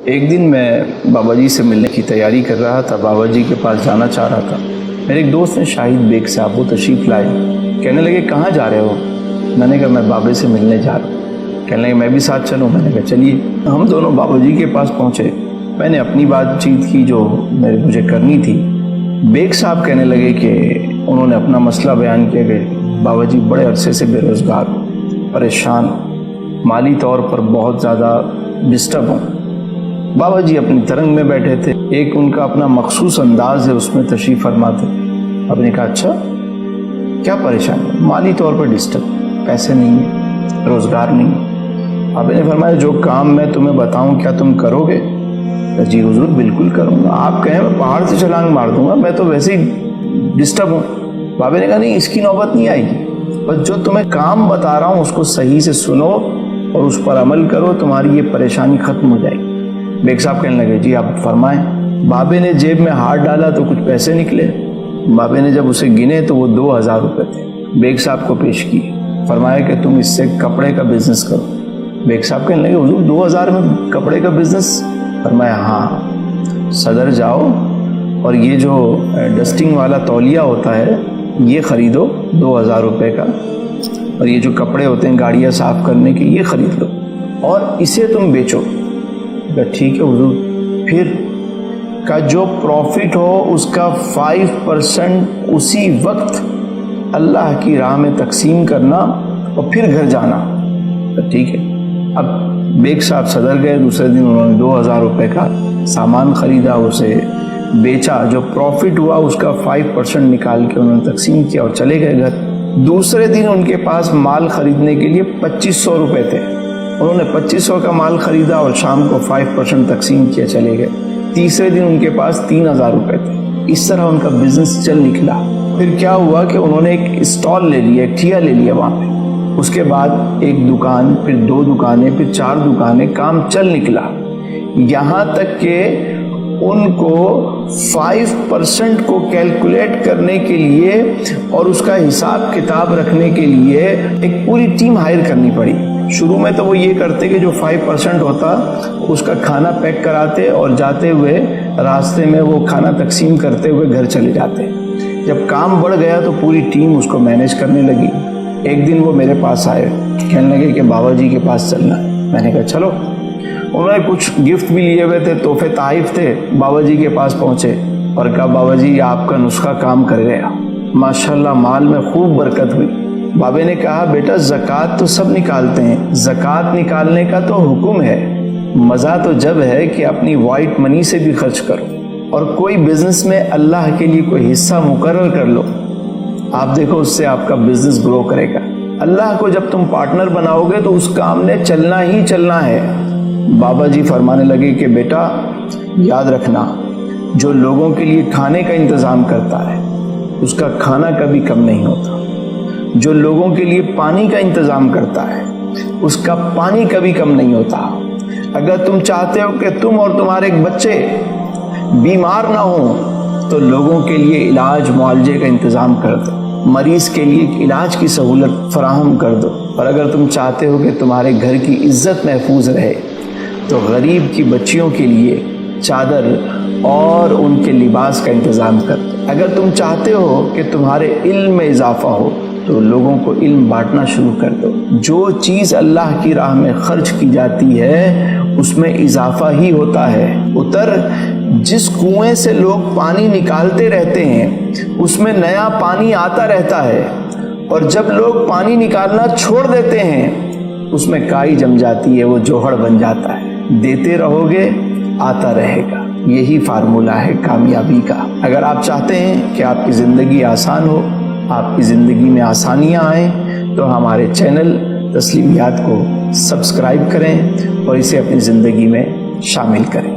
ایک دن میں بابا جی سے ملنے کی تیاری کر رہا تھا، بابا جی کے پاس جانا چاہ رہا تھا۔ میرے ایک دوست نے شاہد بیگ صاحب وہ تشریف لائے، کہنے لگے کہاں جا رہے ہو؟ میں نے کہا میں بابے سے ملنے جا رہا ہوں۔ کہنے لگے میں بھی ساتھ چلوں؟ میں نے کہا چلیے۔ ہم دونوں بابا جی کے پاس پہنچے، میں نے اپنی بات چیت کی جو مجھے کرنی تھی۔ بیگ صاحب کہنے لگے کہ انہوں نے اپنا مسئلہ بیان کیا کہ بابا جی بڑے عرصے سے بے روزگار، پریشان، مالی طور پر بہت زیادہ ڈسٹرب ہوں۔ بابا جی اپنی ترنگ میں بیٹھے تھے، ایک ان کا اپنا مخصوص انداز ہے، اس میں تشریف فرما تھے۔ اب نے کہا اچھا کیا پریشانی ہے؟ مالی طور پر ڈسٹرب، پیسے نہیں ہیں، روزگار نہیں۔ آپ نے فرمایا جو کام میں تمہیں بتاؤں کیا تم کرو گے؟ جی حضور بالکل کروں گا، آپ کہیں میں پہاڑ سے چھلانگ مار دوں گا، میں تو ویسے ہی ڈسٹرب ہوں۔ بابا نے کہا نہیں اس کی نوبت نہیں آئے گی، بس جو تمہیں کام بتا رہا ہوں اس کو صحیح سے سنو اور اس پر عمل کرو، تمہاری یہ پریشانی ختم ہو جائے گی۔ بیگ صاحب کہنے لگے جی آپ فرمائیں۔ بابے نے جیب میں ہاتھ ڈالا تو کچھ پیسے نکلے۔ بابے نے جب اسے گنے تو وہ 2000 روپے تھے، بیگ صاحب کو پیش کیے، فرمایا کہ تم اس سے کپڑے کا بزنس کرو۔ بیگ صاحب کہنے لگے حضور 2000 میں کپڑے کا بزنس؟ فرمایا ہاں، صدر جاؤ اور یہ جو ڈسٹنگ والا تولیہ ہوتا ہے یہ خریدو 2000 روپے کا، اور یہ جو کپڑے ہوتے ہیں گاڑیاں صاف کرنے کے یہ خرید لو اور اسے تم بیچو۔ ٹھیک ہے حضور۔ پھر کا جو پروفٹ ہو اس کا 5% اسی وقت اللہ کی راہ میں تقسیم کرنا اور پھر گھر جانا۔ ٹھیک ہے۔ اب بیگ صاحب صدر گئے، دوسرے دن انہوں نے 2000 روپے کا سامان خریدا، اسے بیچا، جو پروفٹ ہوا اس کا 5% نکال کے انہوں نے تقسیم کیا اور چلے گئے گھر۔ دوسرے دن ان کے پاس مال خریدنے کے لیے 2500 روپے تھے، انہوں نے 2500 کا مال خریدا اور شام کو 5% تقسیم کیا، چلے گئے۔ تیسرے دن ان کے پاس 3000 روپے تھے۔ اس طرح ان کا بزنس چل نکلا۔ پھر کیا ہوا کہ انہوں نے ایک اسٹال لے لیا، ایک ٹھیا لے لیا وہاں پہ۔ اس کے بعد ایک دکان، پھر 2 دکانیں، پھر 4 دکانیں، کام چل نکلا، یہاں تک کہ ان کو 5% کو کیلکولیٹ کرنے کے لیے اور اس کا حساب کتاب رکھنے کے لیے ایک پوری ٹیم ہائر کرنی پڑی۔ شروع میں تو وہ یہ کرتے کہ جو 5% ہوتا اس کا کھانا پیک کراتے اور جاتے ہوئے راستے میں وہ کھانا تقسیم کرتے ہوئے گھر چلے جاتے۔ جب کام بڑھ گیا تو پوری ٹیم اس کو مینیج کرنے لگی۔ ایک دن وہ میرے پاس آئے، کہنے لگے کہ بابا جی کے پاس چلنا ہے۔ میں نے کہا چلو۔ انہوں نے کچھ گفٹ بھی لیے ہوئے تھے، تحفے تحائف تھے۔ بابا جی کے پاس پہنچے اور کہا بابا جی آپ کا نسخہ کام کر گیا، ماشاءاللہ مال میں خوب برکت ہوئی۔ بابا نے کہا بیٹا زکوٰۃ تو سب نکالتے ہیں، زکوٰۃ نکالنے کا تو حکم ہے، مزہ تو جب ہے کہ اپنی وائٹ منی سے بھی خرچ کرو اور کوئی بزنس میں اللہ کے لیے کوئی حصہ مقرر کر لو، آپ دیکھو اس سے آپ کا بزنس گرو کرے گا۔ اللہ کو جب تم پارٹنر بناؤ گے تو اس کام نے چلنا ہی چلنا ہے۔ بابا جی فرمانے لگے کہ بیٹا یاد رکھنا، جو لوگوں کے لیے کھانے کا انتظام کرتا ہے اس کا کھانا کبھی کم نہیں ہوتا، جو لوگوں کے لیے پانی کا انتظام کرتا ہے اس کا پانی کبھی کم نہیں ہوتا۔ اگر تم چاہتے ہو کہ تم اور تمہارے بچے بیمار نہ ہوں تو لوگوں کے لیے علاج معالجے کا انتظام کر دو، مریض کے لیے علاج کی سہولت فراہم کر دو۔ اور اگر تم چاہتے ہو کہ تمہارے گھر کی عزت محفوظ رہے تو غریب کی بچیوں کے لیے چادر اور ان کے لباس کا انتظام کر دو۔ اگر تم چاہتے ہو کہ تمہارے علم میں اضافہ ہو تو لوگوں کو علم بانٹنا شروع کر دو۔ جو چیز اللہ کی راہ میں خرچ کی جاتی ہے اس میں اضافہ ہی ہوتا ہے۔ جس کنویں سے لوگ پانی نکالتے رہتے ہیں اس میں نیا پانی آتا رہتا ہے، اور جب لوگ پانی نکالنا چھوڑ دیتے ہیں اس میں کائی جم جاتی ہے، وہ جوہر بن جاتا ہے۔ دیتے رہو گے آتا رہے گا، یہی فارمولہ ہے کامیابی کا۔ اگر آپ چاہتے ہیں کہ آپ کی زندگی آسان ہو، آپ کی زندگی میں آسانیاں آئیں، تو ہمارے چینل تسلیمیات کو سبسکرائب کریں اور اسے اپنی زندگی میں شامل کریں۔